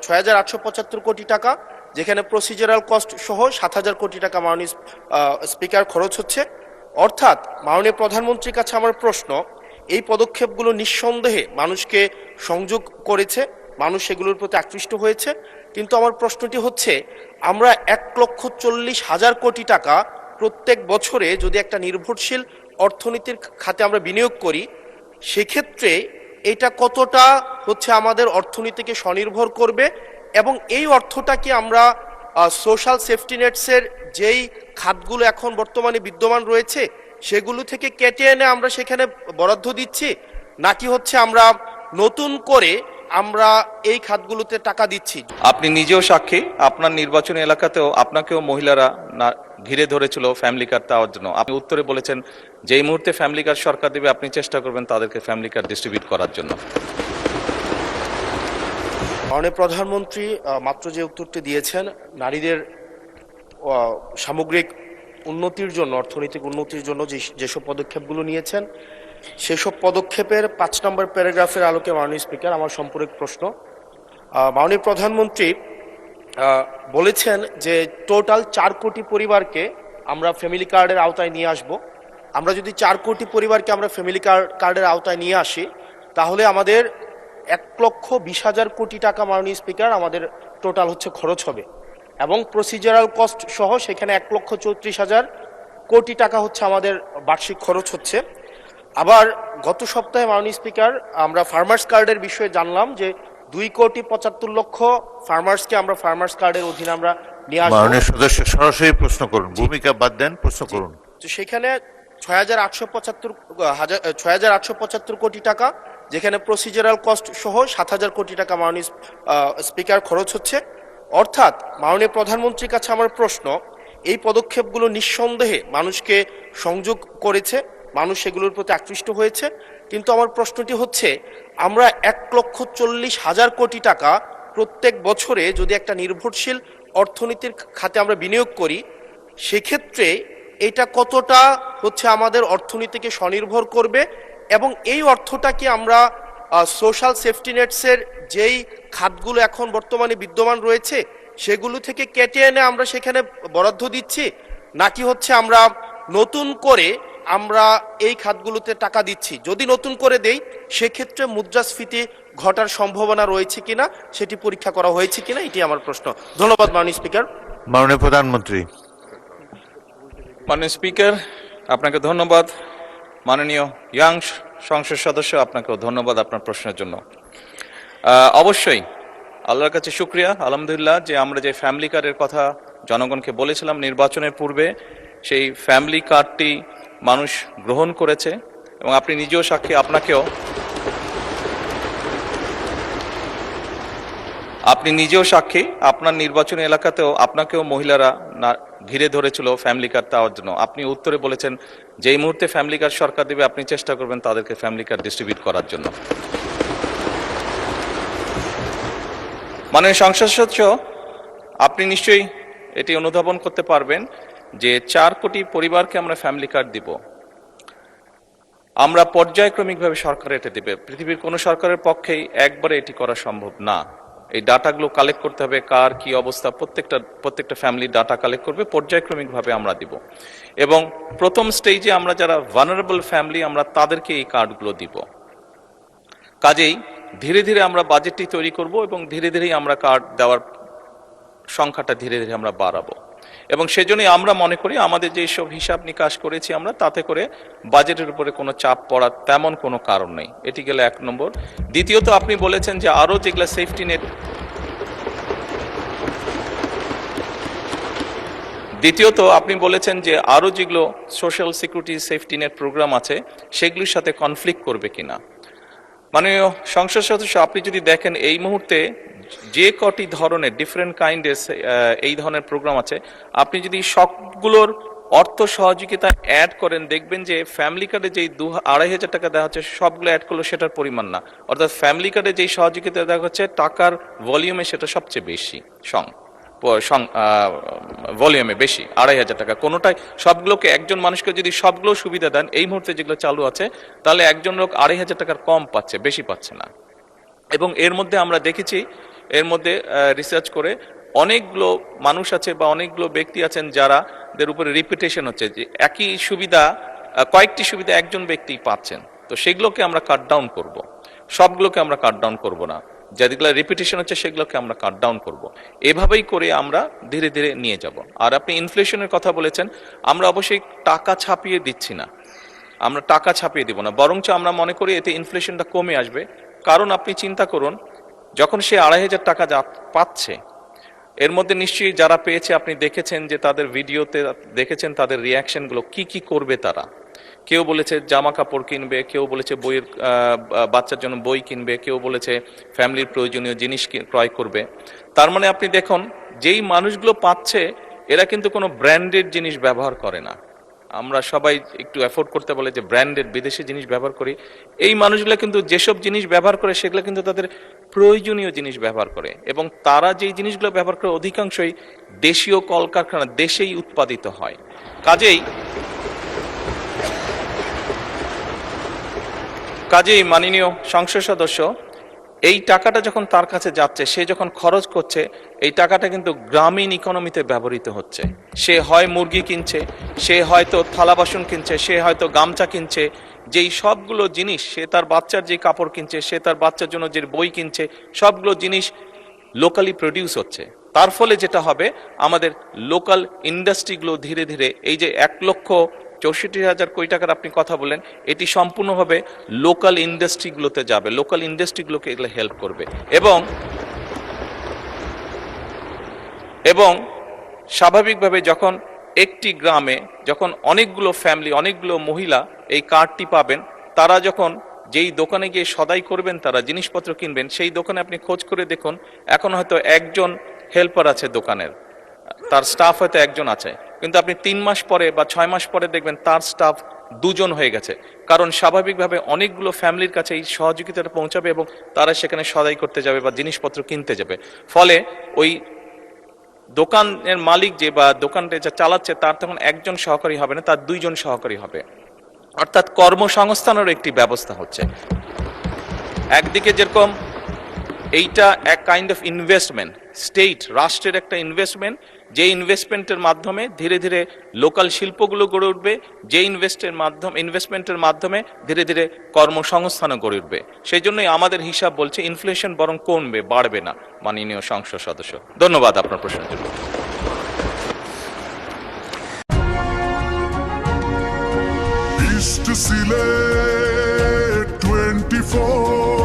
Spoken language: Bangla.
6,875 কোটি টাকা, যেখানে প্রসিজারাল কস্ট সহ 7,000 কোটি টাকা মাননীয় স্পিকার খরচ হচ্ছে। অর্থাৎ মাননীয় প্রধানমন্ত্রীর কাছে আমার প্রশ্ন, এই পদক্ষেপগুলো নিঃসন্দেহে মানুষকে সংযোগ করেছে, মানুষ এগুলোর প্রতি আকৃষ্ট হয়েছে, কিন্তু আমার প্রশ্নটি হচ্ছে, আমরা 1,40,000 কোটি টাকা প্রত্যেক বছরে যদি একটা নির্ভরশীল অর্থনীতির খাতে আমরা বিনিয়োগ করি, সেক্ষেত্রে এটা কতটা হচ্ছে আমাদের অর্থনীতিকে স্বনির্ভর করবে, এবং এই অর্থটা কি আমরা সোশ্যাল সেফটি নেটসের যেই খাতগুলো এখন বর্তমানে বিদ্যমান রয়েছে সেগুলো থেকে কেটে এনে আমরা সেখানে বরাদ্দ দিচ্ছি, নাকি হচ্ছে আমরা নতুন করে আমরা এই খাতগুলোতে টাকা দিচ্ছি? আপনি নিজেও সাক্ষী, আপনার নির্বাচনী এলাকাতেও আপনাকেও মহিলারা ঘিরে ধরেছিল ফ্যামিলি কার্ড দেওয়ার জন্য। আপনি উত্তরে বলেছেন যেই মুহূর্তে ফ্যামিলি কার্ড সরকার দেবে আপনি চেষ্টা করবেন তাদেরকে ফ্যামিলি কার্ড ডিস্ট্রিবিউট করার জন্য। মাননীয় প্রধানমন্ত্রী মাত্র যে উত্তরটি দিয়েছেন, নারীদের সামগ্রিক উন্নতির জন্য, অর্থনৈতিক উন্নতির জন্য যেসব পদক্ষেপগুলো নিয়েছেন, সেসব পদক্ষেপের 5 নম্বর প্যারাগ্রাফের আলোকে মাননীয় স্পিকার আমার সম্পূরক প্রশ্ন। মাননীয় প্রধানমন্ত্রী বলেছেন যে টোটাল 4 কোটি পরিবারকে আমরা ফ্যামিলি কার্ডের আওতায় নিয়ে আসব। আমরা যদি 4 কোটি পরিবারকে আমরা ফ্যামিলি কার্ডের আওতায় নিয়ে আসি, তাহলে আমাদের 1,20,000 কোটি টাকা মাননীয় স্পিকার আমাদের টোটাল হচ্ছে খরচ হবে, এবং প্রসিজারাল কস্ট সহ সেখানে 1,34,000 কোটি টাকা হচ্ছে আমাদের বার্ষিক খরচ হচ্ছে। আবার গত সপ্তাহে মাননীয় স্পিকার আমরা ফার্মার্স কার্ডের বিষয়ে জানলাম যে 2,75,00,000 ফার্মার্সকে আমরা ফার্মার্স কার্ডের অধীনে আমরা নিয়ে আসবো। মাননীয় সদস্য সরাসরি প্রশ্ন করুন, ভূমিকা বাদ দেন, প্রশ্ন করুন। তো সেখানে 6,875 কোটি টাকা, যেখানে প্রসিজারাল কস্ট সহ 7,000 কোটি টাকা মাননীয় স্পিকার খরচ হচ্ছে। অর্থাৎ মাননীয় প্রধানমন্ত্রীর কাছে আমার প্রশ্ন, এই পদক্ষেপগুলো নিঃসন্দেহে মানুষকে সংযোগ করেছে, মানুষ এগুলোর প্রতি আকৃষ্ট হয়েছে, কিন্তু আমার প্রশ্নটি হচ্ছে, আমরা 1,40,000 কোটি টাকা প্রত্যেক বছরে যদি একটা নির্ভরশীল অর্থনীতির খাতে আমরা বিনিয়োগ করি, সেক্ষেত্রে এটা কতটা হচ্ছে আমাদের অর্থনীতিকে স্বনির্ভর করবে, এবং এই অর্থটা কি আমরা সোশ্যাল সেফটি নেটসের যেই খাতগুলো এখন বর্তমানে বিদ্যমান রয়েছে সেগুলো থেকে কেটে এনে আমরা সেখানে বরাদ্দ দিচ্ছি, নাকি হচ্ছে আমরা নতুন করে আমরা এই খাতগুলোতে টাকা দিচ্ছি? যদি নতুন করে দেই, সেক্ষেত্রে মুদ্রাস্ফীতি ঘটার সম্ভাবনা রয়েছে কিনা সেটি পরীক্ষা করা হয়েছে কিনা, এটি আমার প্রশ্ন। ধন্যবাদ মাননীয় স্পিকার। মাননীয় প্রধানমন্ত্রী। মাননীয় স্পিকার, আপনাকে ধন্যবাদ। মাননীয় ইয়াং সংসদ সদস্য, আপনাকেও ধন্যবাদ আপনার প্রশ্নের জন্য। অবশ্যই আল্লাহর কাছে শুকরিয়া, আলহামদুলিল্লাহ, যে আমরা যে ফ্যামিলি কার্ডের কথা জনগণকে বলেছিলাম নির্বাচনের পূর্বে, সেই ফ্যামিলি কার্ডটি মানুষ গ্রহণ করেছে, এবং আপনি নিজেও সাক্ষী, আপনি নিজেও সাক্ষী, আপনার নির্বাচনী এলাকাতেও আপনাকেও মহিলারা ঘিরে ধরেছিল ফ্যামিলি কার্ড দেওয়ার জন্য। আপনি উত্তরে বলেছেন যেই মুহূর্তে ফ্যামিলি কার্ড সরকার দেবে আপনি চেষ্টা করবেন তাদেরকে ফ্যামিলি কার্ড ডিস্ট্রিবিউট করার জন্য। মাননীয় সংসদ সদস্য, আপনি নিশ্চয়ই এটি অনুধাবন করতে পারবেন যে 4 কোটি পরিবারকে আমরা ফ্যামিলি কার্ড দিব। আমরা পর্যায়ক্রমিকভাবে সরকার এটা দেবে। পৃথিবীর কোনো সরকারের পক্ষেই একবারে এটি করা সম্ভব না। এই ডাটাগুলো কালেক্ট করতে হবে, কার কি অবস্থা, প্রত্যেকটা ফ্যামিলির ডাটা কালেক্ট করবে, পর্যায়ক্রমিকভাবে আমরা দিব। এবং প্রথম স্টেজে আমরা যারা ভালনারেবল ফ্যামিলি আমরা তাদেরকে এই কার্ডগুলো দিব। কাজেই ধীরে ধীরে আমরা বাজেটটি তৈরি করব, এবং ধীরে ধীরেই আমরা কার্ড দেওয়ার সংখ্যাটা ধীরে ধীরে আমরা বাড়াবো। এবং সেজন্যই আমরা মনে করি আমাদের যে সব হিসাব নিকাশ করেছি আমরা, তাতে করে বাজেটের উপরে কোনো চাপ পড়ার তেমন কোনো কারণ নেই। এটি গেল 1 নম্বর। দ্বিতীয়ত, আপনি বলেছেন যে আরো যেগুলো সেফটি নেট, যেগুলো social security safety net programme আছে সেগুলির সাথে কনফ্লিক্ট করবে কিনা। মাননীয় সংসদ সদস্য, আপনি যদি দেখেন এই মুহূর্তে যে কটি ধরনের ডিফারেন্ট কাইন্ডের এই ধরনের প্রোগ্রাম আছে, আপনি যদি সবগুলোর অর্থ সহযোগিতা অ্যাড করেন, দেখবেন যে ফ্যামিলি কার্ডে যেই 2,500 টাকা দেওয়া হচ্ছে সবগুলো অ্যাড করলে সেটার পরিমাণ না। অর্থাৎ ফ্যামিলি কার্ডে যেই সহযোগিতা দেওয়া হচ্ছে টাকার ভলিউমে সেটা সবচেয়ে বেশি, ভলিউমে বেশি, 2,500 টাকা কোনোটাই। সবগুলোকে একজন মানুষকে যদি সবগুলো সুবিধা দেন, এই মুহূর্তে যেগুলো চালু আছে, তাহলে একজন লোক 2,500 টাকার কম পাচ্ছে, বেশি পাচ্ছে না। এবং এর মধ্যে আমরা দেখেছি, এর মধ্যে রিসার্চ করে অনেকগুলো মানুষ আছে বা অনেকগুলো ব্যক্তি আছেন যাদের উপরে রিপিটেশন হচ্ছে, যে একই সুবিধা কয়েকটি সুবিধা একজন ব্যক্তি পাচ্ছেন। তো সেগুলোকে আমরা কাট ডাউন করব, সবগুলোকে আমরা কাট ডাউন করব না, যেগুলো রিপিটেশন হচ্ছে সেগুলোকে আমরা কাট ডাউন করব। এভাবেই করে আমরা ধীরে ধীরে নিয়ে যাব। আর আপনি ইনফ্লেশনের কথা বলেছেন, আমরা অবশ্যই টাকা ছাপিয়ে দিচ্ছি না, আমরা টাকা ছাপিয়ে দিব না, বরঞ্চ আমরা মনে করি এতে ইনফ্লেশনটা কমে আসবে। কারণ আপনি চিন্তা করুন, যখন সে 2,500 টাকা পাচ্ছে, এর মধ্যে নিশ্চয়ই যারা পেয়েছে আপনি দেখেছেন যে তাদের ভিডিওতে দেখেছেন তাদের রিয়াকশনগুলো, কি কি করবে তারা। কেউ বলেছে জামা কাপড় কিনবে, কেউ বলেছে বইয়ের বাচ্চার জন্য বই কিনবে, কেউ বলেছে ফ্যামিলির প্রয়োজনীয় জিনিস ক্রয় করবে। তার মানে আপনি দেখুন, যেই মানুষগুলো পাচ্ছে এরা কিন্তু কোনো ব্র্যান্ডেড জিনিস ব্যবহার করে না। আমরা সবাই একটু অ্যাফোর্ড করতে বলে যে ব্র্যান্ডেড বিদেশি জিনিস ব্যবহার করি, এই মানুষগুলো কিন্তু যেসব জিনিস ব্যবহার করে সেগুলো কিন্তু তাদের প্রয়োজনীয় জিনিস ব্যবহার করে, এবং তারা যেই জিনিসগুলো ব্যবহার করে অধিকাংশই দেশীয় কলকারখানা, দেশেই উৎপাদিত হয়। কাজেই মাননীয় সংসদ সদস্য, এই টাকাটা যখন তার কাছে যাচ্ছে, সে যখন খরচ করছে, এই টাকাটা কিন্তু গ্রামীণ ইকোনমিতে ব্যবহৃত হচ্ছে। সে হয় মুরগি কিনছে, সে হয়তো থালা বাসন কিনছে, সে হয়তো গামছা কিনছে, যেই সবগুলো জিনিস, সে তার বাচ্চার যে কাপড় কিনছে, সে তার বাচ্চার জন্য যে বই কিনছে, সবগুলো জিনিস লোকালি প্রডিউস হচ্ছে। তার ফলে যেটা হবে, আমাদের লোকাল ইন্ডাস্ট্রিগুলো ধীরে ধীরে, এই যে 1,64,000 কোটি টাকার আপনি কথা বলেন, এটি সম্পূর্ণভাবে লোকাল ইন্ডাস্ট্রিগুলোতে যাবে, লোকাল ইন্ডাস্ট্রিগুলোকে এগুলো হেল্প করবে। এবং স্বাভাবিকভাবে যখন একটি গ্রামে যখন অনেকগুলো ফ্যামিলি, অনেকগুলো মহিলা এই কার্ডটি পাবেন, তারা যখন যেই দোকানে গিয়ে সদাই করবেন, তারা জিনিসপত্র কিনবেন, সেই দোকানে আপনি খোঁজ করে দেখুন, এখন হয়তো একজন হেল্পার আছে দোকানের, তার স্টাফ হয়তো একজন আছে, কিন্তু আপনি 3 মাস পরে বা 6 মাস পরে দেখবেন তার স্টাফ 2 জন হয়ে গেছে। কারণ স্বাভাবিকভাবে অনেকগুলো ফ্যামিলির কাছে এই সহযোগিতাটা পৌঁছাবে এবং তারা সেখানে সদাই করতে যাবে বা জিনিসপত্র কিনতে যাবে। ফলে ওই দোকানের মালিক যে বা দোকানটা যা চালাচ্ছে, তার তখন একজন সহকারী হবে না, তার 2 জন সহকারী হবে। অর্থাৎ কর্মসংস্থানেরও একটি ব্যবস্থা হচ্ছে। একদিকে যেরকম এইটা এক কাইন্ড অফ ইনভেস্টমেন্ট, স্টেট, রাষ্ট্রের একটা ইনভেস্টমেন্ট, যে ইনভেস্টমেন্টের মাধ্যমে ধীরে ধীরে লোকাল শিল্পগুলো গড়ে উঠবে, যে ইনভেস্টমেন্টের মাধ্যমে ধীরে ধীরে কর্মসংস্থানও গড়ে উঠবে। সেই জন্যই আমাদের হিসাব বলছে ইনফ্লেশন বরং কমবে, বাড়বে না। মাননীয় সংসদ সদস্য, ধন্যবাদ আপনার প্রশ্নের জন্য। East to Sile 24